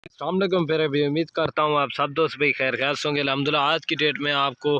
अस्सलाम वालेकुम। फिर भी उम्मीद करता हूँ आप सब दोस्त भाई खैर खैर होंगे। अल्हम्दुलिल्लाह आज की डेट में आपको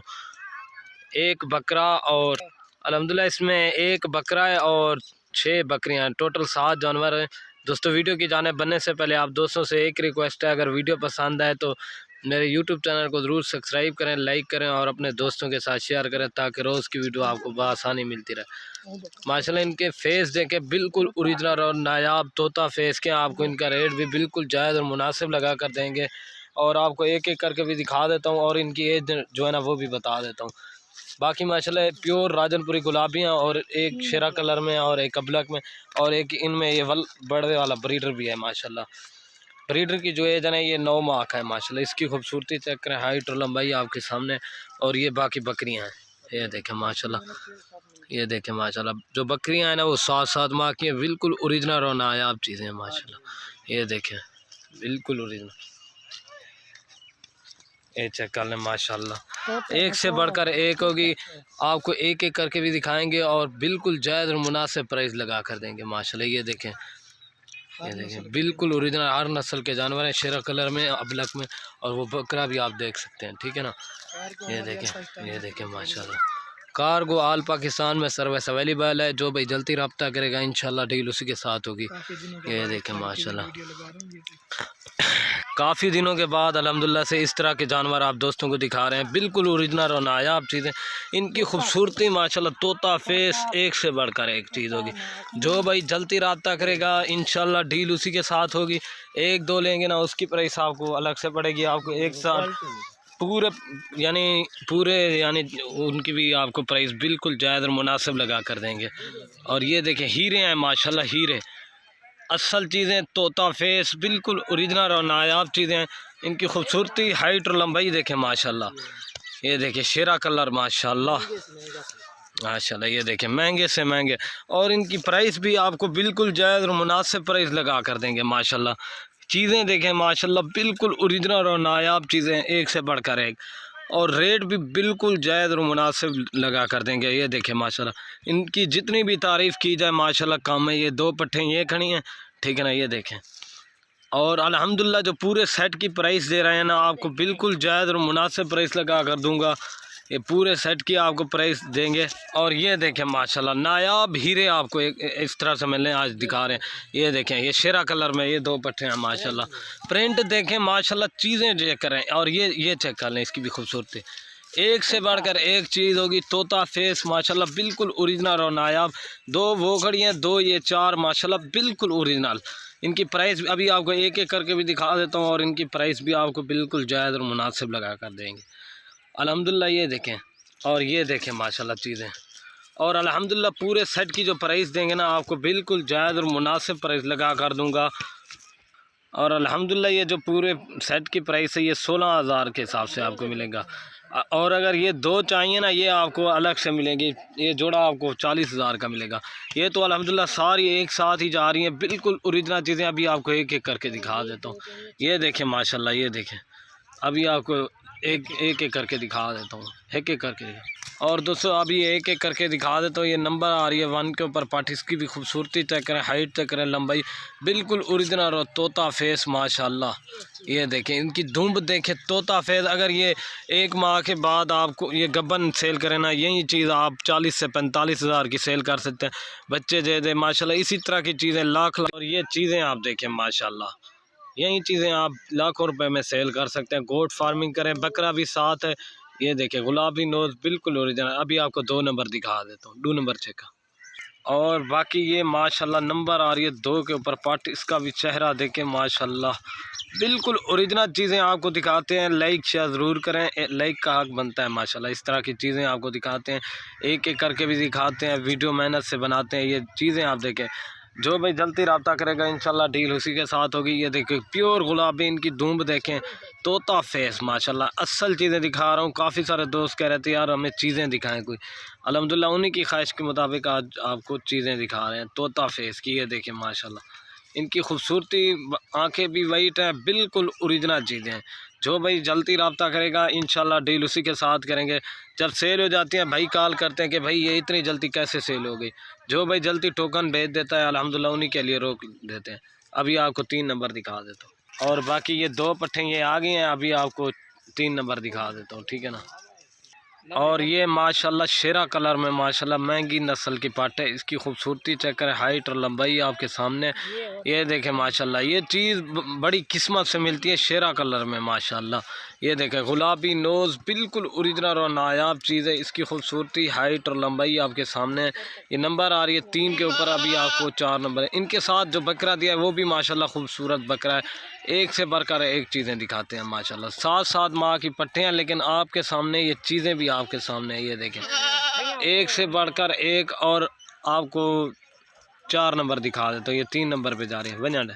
एक बकरा और अल्हम्दुलिल्लाह इसमें एक बकरा है और 6 बकरियाँ, टोटल 7 जानवर हैं। दोस्तों वीडियो की जाने बनने से पहले आप दोस्तों से एक रिक्वेस्ट है, अगर वीडियो पसंद आए तो मेरे यूट्यूब चैनल को ज़रूर सब्सक्राइब करें, लाइक करें और अपने दोस्तों के साथ शेयर करें ताकि रोज़ की वीडियो आपको बआसानी मिलती रहे। माशाल्लाह इनके फेस देखें बिल्कुल ओरिजिनल और नायाब तोता फेस के। आपको इनका रेट भी बिल्कुल जायज़ और मुनासिब लगा कर देंगे और आपको एक एक करके भी दिखा देता हूँ और इनकी एज जो है ना वो भी बता देता हूँ। बाकी माशाल्लाह प्योर राजनपुरी गुलाबियाँ और एक शेरा कलर में और एक अबलक में और एक इनमें ये बड़े वाला ब्रीडर भी है। माशाल्लाह ब्रीडर की जो एज है ना ये 9 माह का है। माशाल्लाह इसकी खूबसूरती चेक करें, हाइट और लंबाई आपके सामने। और ये बाकी बकरियां हैं, ये देखें माशाल्लाह, ये देखें माशाल्लाह जो बकरियां हैं ना वो 7-7 माह की हैं, बिल्कुल ओरिजिनल और नायाब चीज़ें हैं माशाल्लाह। ये देखें बिल्कुल ओरिजिनल, ये चेक कर लें माशाल्लाह। एक से बढ़कर एक होगी, आपको एक एक करके भी दिखाएंगे और बिल्कुल जायज़ और मुनासिब प्राइस लगा कर देंगे माशाल्लाह। ये देखें, ये देखें बिल्कुल ओरिजिनल हर नस्ल के जानवर हैं, शेरा कलर में, अबलक में और वो बकरा भी आप देख सकते हैं, ठीक है ना। ये देखें माशाल्लाह। कार्गो आल पाकिस्तान में सर्विस अवेलेबल है, जो भाई जल्दी रब्ता करेगा इंशाल्लाह डील उसी के साथ होगी। ये देखें माशाल्लाह काफ़ी दिनों के बाद अल्हम्दुलिल्लाह से इस तरह के जानवर आप दोस्तों को दिखा रहे हैं, बिल्कुल ओरिजिनल और नायाब चीज़ें। इनकी खूबसूरती माशाल्लाह तोता फेस एक से बढ़कर एक चीज़ होगी। जो भाई जल्दी रब्ता करेगा इंशाल्लाह डील उसी के साथ होगी। एक दो लेंगे ना उसकी प्राइस आपको अलग से पड़ेगी। आपको एक साथ पूरे यानी उनकी भी आपको प्राइस बिल्कुल जायज़ और मुनासिब लगा कर देंगे। और ये देखें हीरे हैं माशाल्लाह, हीरे असल चीज़ें, तोता फेस बिल्कुल ओरिजिनल और नायाब चीज़ें हैं। इनकी खूबसूरती, हाइट और लंबाई देखें माशाल्लाह। ये देखें शेरा कलर माशाल्लाह माशाल्लाह। ये देखें महंगे से महंगे और इनकी प्राइस भी आपको बिल्कुल जायज़ और मुनासिब प्राइस लगा कर देंगे माशाल्लाह। चीज़ें देखें माशाल्लाह बिल्कुल ओरिजिनल और नायाब चीज़ें, एक से बढ़कर एक, और रेट भी बिल्कुल जायज़ और मुनासिब लगा कर देंगे। ये देखें माशाल्लाह इनकी जितनी भी तारीफ़ की जाए माशाल्लाह कम है। ये 2 पट्ठे ये खड़ी हैं, ठीक है ना। ये देखें और अल्हम्दुलिल्लाह जो पूरे सेट की प्राइस दे रहे हैं ना आपको बिल्कुल जायज़ और मुनासिब प्राइस लगा कर दूंगा। ये पूरे सेट की आपको प्राइस देंगे। और ये देखें माशाल्लाह नायाब हीरे आपको एक इस तरह से मिलने आज दिखा रहे हैं। ये देखें ये शेरा कलर में ये 2 पट्टे हैं माशाल्लाह। प्रिंट देखें माशाल्लाह, चीज़ें चेक करें और ये चेक कर लें, इसकी भी खूबसूरती एक से बढ़कर एक चीज़ होगी। तोता फेस माशाल्लाह बिल्कुल ओरिजिनल और नायाब। 2 वो खड़ी हैं, 2 ये 4 माशाल्लाह बिल्कुल ओरिजिनल। इनकी प्राइस अभी आपको एक एक करके भी दिखा देता हूँ और इनकी प्राइस भी आपको बिल्कुल जायज़ और मुनासिब लगा कर देंगे अल्हम्दुलिल्लाह। ये देखें और ये देखें माशाल्लाह चीज़ें, और अल्हम्दुलिल्लाह पूरे सेट की जो प्राइस देंगे ना आपको बिल्कुल जायज़ और मुनासिब प्राइस लगा कर दूंगा। और अल्हम्दुलिल्लाह ये जो पूरे सेट की प्राइस है ये 16,000 के हिसाब से आपको मिलेगा। और अगर ये 2 चाहिए ना ये आपको अलग से मिलेंगी, ये जोड़ा आपको 40,000 का मिलेगा। ये तो अल्हम्दुलिल्लाह सारी एक साथ ही जा रही हैं, बिल्कुल ओरिजिनल चीज़ें। अभी आपको एक एक करके दिखा देता हूँ। ये देखें माशाल्लाह, ये देखें अभी आपको एक एक करके दिखा देता हूँ, एक एक करके। और दोस्तों अभी एक एक करके दिखा देता हूँ। ये नंबर आ रही है 1 के ऊपर पार्ट। इसकी भी खूबसूरती चेक करें, हाइट चेक करें, लंबाई बिल्कुल ओरिजिनल और तोता फेस माशाल्लाह। ये देखें इनकी धुंब देखें, तोता फेस। अगर ये 1 माह के बाद आपको ये गब्बन सेल करें ना, यही चीज़ आप 40 से 45,000 की सेल कर सकते हैं। बच्चे दे दे माशाल्लाह, इसी तरह की चीज़ें लाख। और ये चीज़ें आप देखें माशाल्लाह, यही चीज़ें आप लाखों रुपए में सेल कर सकते हैं। गोट फार्मिंग करें, बकरा भी साथ है। ये देखें गुलाबी नोज बिल्कुल ओरिजिनल। अभी आपको 2 नंबर दिखा देता हूँ, 2 नंबर चेक। और बाकी ये माशाल्लाह नंबर आ रही है 2 के ऊपर पार्ट। इसका भी चेहरा देखें माशाल्लाह बिल्कुल ओरिजिनल चीज़ें आपको दिखाते हैं। लाइक शेयर ज़रूर करें, लाइक का हक बनता है माशाल्लाह। इस तरह की चीज़ें आपको दिखाते हैं, एक एक करके भी दिखाते हैं, वीडियो मेहनत से बनाते हैं। ये चीज़ें आप देखें, जो भाई जल्दी रब्ता करेगा इंशाल्लाह डील उसी के साथ होगी। ये देखिए प्योर गुलाबी, इनकी धूम देखें, तोता फेस माशाल्लाह। असल चीज़ें दिखा रहा हूँ। काफ़ी सारे दोस्त कह रहे थे यार हमें चीज़ें दिखाएं कोई, अल्हम्दुलिल्लाह उन्हीं की ख्वाहिश के मुताबिक आज आपको चीज़ें दिखा रहे हैं तोता फेस की। ये देखें माशाल्लाह इनकी खूबसूरती, आंखें भी वाइट हैं, बिल्कुल ओरिजिनल चीज़ें हैं। जो भाई जल्दी रब्ता करेगा इंशाल्लाह डील उसी के साथ करेंगे। जब सेल हो जाती है भाई कॉल करते हैं कि भाई ये इतनी जल्दी कैसे सेल हो गई। जो भाई जल्दी टोकन भेज देता है अल्हम्दुलिल्लाह उन्हीं के लिए रोक देते हैं। अभी आपको 3 नंबर दिखा देता हूँ। और बाकी ये 2 पट्ठे ये आ गए हैं। अभी आपको 3 नंबर दिखा देता हूँ, ठीक है ना। और ये माशाल्लाह शेरा कलर में माशाल्लाह महंगी नस्ल की पाट है। इसकी खूबसूरती चेक करें, हाइट और लंबाई आपके सामने। ये देखें माशाल्लाह, ये चीज़ बड़ी किस्मत से मिलती है शेरा कलर में माशाल्लाह। ये देखें गुलाबी नोज़ बिल्कुल ओरिजिनल और नायाब चीज़ है। इसकी खूबसूरती, हाइट और लंबाई आपके सामने। ये नंबर आ रही है 3 के ऊपर, अभी आपको 4 नंबर है। इनके साथ जो बकरा दिया है वो भी माशाल्लाह खूबसूरत बकरा है। एक से बढ़कर एक चीज़ें दिखाते हैं माशाल्लाह। 7 माह की पट्टे हैं, लेकिन आपके सामने ये चीज़ें भी आपके सामने है। ये देखें एक से बढ़कर एक। और आपको 4 नंबर दिखा देते, तो ये 3 नंबर पे जा रही है वजन।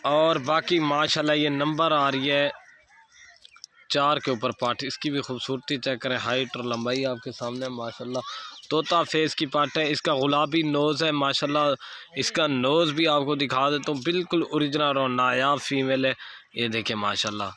और बाकी माशाल्लाह ये नंबर आ रही है 4 के ऊपर पाट। इसकी भी खूबसूरती चेक करें, हाइट और लंबाई आपके सामने माशाल्लाह। तोता फेस की पाट है। इसका गुलाबी नोज़ है माशाल्लाह। इसका नोज़ भी आपको दिखा देता हूँ, बिल्कुल ओरिजिनल और नायाब फीमेल है। ये देखें माशाल्लाह,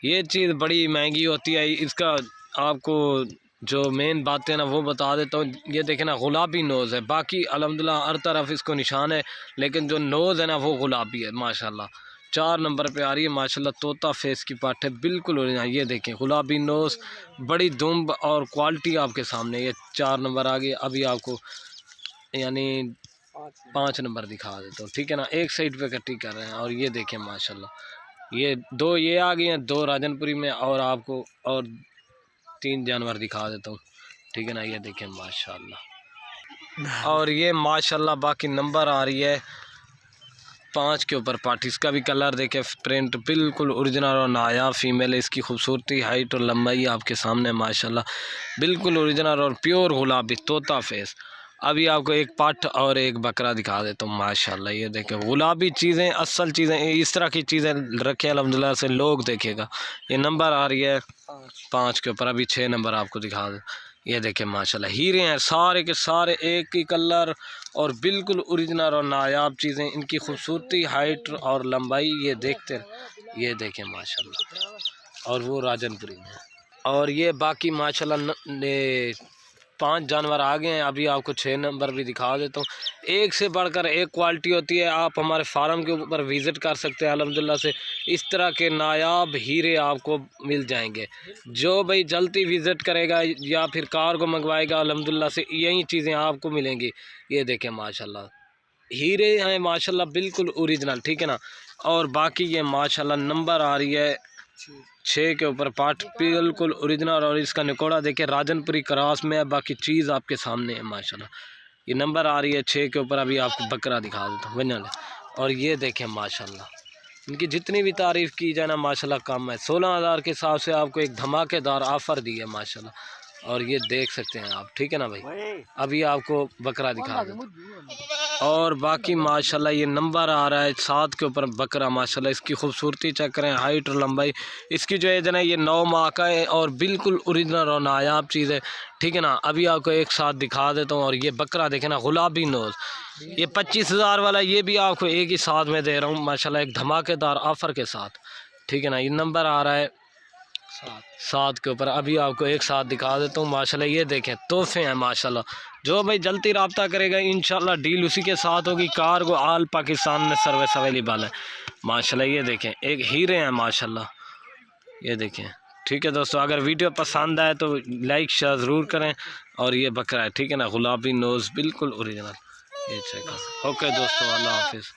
ये चीज़ बड़ी महंगी होती है। इसका आपको जो मेन बात है ना वो बता देता हूँ। ये देखें ना, गुलाबी नोज़ है। बाकी अल्हम्दुलिल्लाह हर तरफ इसको निशान है, लेकिन जो नोज़ है ना वो गुलाबी है माशाल्लाह। 4 नंबर पे आ रही है माशाल्लाह। तोता फेस की पाट है, बिल्कुल ओरिजिनल। ये देखें गुलाबी नोज़, बड़ी दुम्ब और क्वालिटी आपके सामने। ये 4 नंबर आ गई। अभी आपको यानी 5 नंबर दिखा देता हूँ, ठीक है ना। एक साइड पे कट्टी कर रहे हैं। और ये देखें माशाल्लाह, ये 2 ये आ गई हैं, 2 राजनपुरी में। और आपको और 3 जानवर दिखा देता हूँ, ठीक है ना। ये देखें माशाल्लाह। और ये माशाल्लाह बाकी नंबर आ रही है 5 के ऊपर पार्टी। इसका भी कलर देखें, प्रिंट बिल्कुल ओरिजिनल और नायाब फीमेल है। इसकी खूबसूरती, हाइट और लंबाई आपके सामने माशाल्लाह, बिल्कुल ओरिजिनल और प्योर गुलाबी तोता फेस। अभी आपको एक पाठ और एक बकरा दिखा देता हूँ माशाल्लाह। ये देखें गुलाबी चीज़ें, असल चीज़ें, इस तरह की चीज़ें रखें अल्हम्दुलिल्लाह से लोग देखेगा। ये नंबर आ रही है 5 के ऊपर, अभी 6 नंबर आपको दिखा दे। ये देखें माशाल्लाह हीरे हैं सारे के सारे, एक ही कलर और बिल्कुल ओरिजिनल और नायाब चीज़ें। इनकी खूबसूरती, हाइट और लंबाई ये देखते, ये देखें माशाल्लाह। और वो राजनपुरी में। और ये बाकी माशाल्लाह 5 जानवर आ गए हैं। अभी आपको 6 नंबर भी दिखा देता हूँ। एक से बढ़कर एक क्वालिटी होती है। आप हमारे फार्म के ऊपर विज़िट कर सकते हैं अल्हम्दुलिल्लाह से। इस तरह के नायाब हीरे आपको मिल जाएंगे। जो भाई जल्दी विज़िट करेगा या फिर कार को मंगवाएगा अल्हम्दुलिल्लाह से यही चीज़ें आपको मिलेंगी। ये देखें माशाल्लाह, हीरे हैं माशाल्लाह, बिल्कुल ओरिजिनल, ठीक है ना। और बाकी ये माशाल्लाह नंबर आ रही है 6 के ऊपर पाठ, बिल्कुल ओरिजिनल। और इसका निकोड़ा देखिए राजनपुरी क्रॉस में है। बाकी चीज़ आपके सामने है माशाल्लाह। ये नंबर आ रही है 6 के ऊपर। अभी आपको बकरा दिखा देता हूँ वजन। और ये देखें माशाल्लाह, इनकी जितनी भी तारीफ़ की जाए ना माशाल्लाह कम है। 16,000 के हिसाब से आपको एक धमाकेदार ऑफ़र दी है माशाल्लाह। और ये देख सकते हैं आप, ठीक है ना भाई। अभी आपको बकरा दिखा दें। और बाकी माशाल्लाह ये नंबर आ रहा है 7 के ऊपर बकरा माशाल्लाह। इसकी खूबसूरती चेक करें, हाइट और लंबाई। इसकी जो एज है ना ये 9 माह का है और बिल्कुल ओरिजिनल और नायाब चीज़ है, ठीक है ना। अभी आपको एक साथ दिखा देता हूँ। और ये बकरा देखे ना, गुलाबी नोज़, ये 25,000 वाला, ये भी आपको एक ही साथ में दे रहा हूँ माशाल्लाह, एक धमाकेदार ऑफ़र के साथ, ठीक है ना। ये नंबर आ रहा है 7 के ऊपर। अभी आपको एक साथ दिखा देता हूँ माशाल्लाह। ये देखें तोहफे हैं माशाल्लाह। जो भाई जल्दी रब्ता करेगा इंशाल्लाह डील उसी के साथ होगी। कार को आल पाकिस्तान में सर्विस अवेलेबल है माशाल्लाह। ये देखें एक हीरे हैं माशाल्लाह। ये देखें, ठीक है दोस्तों। अगर वीडियो पसंद आए तो लाइक शेयर ज़रूर करें। और ये बकरा है, ठीक है ना, गुलाबी नोज़ बिल्कुल ओरिजिनल। ये चेक। ओके दोस्तों, अल्लाह हाफिज़।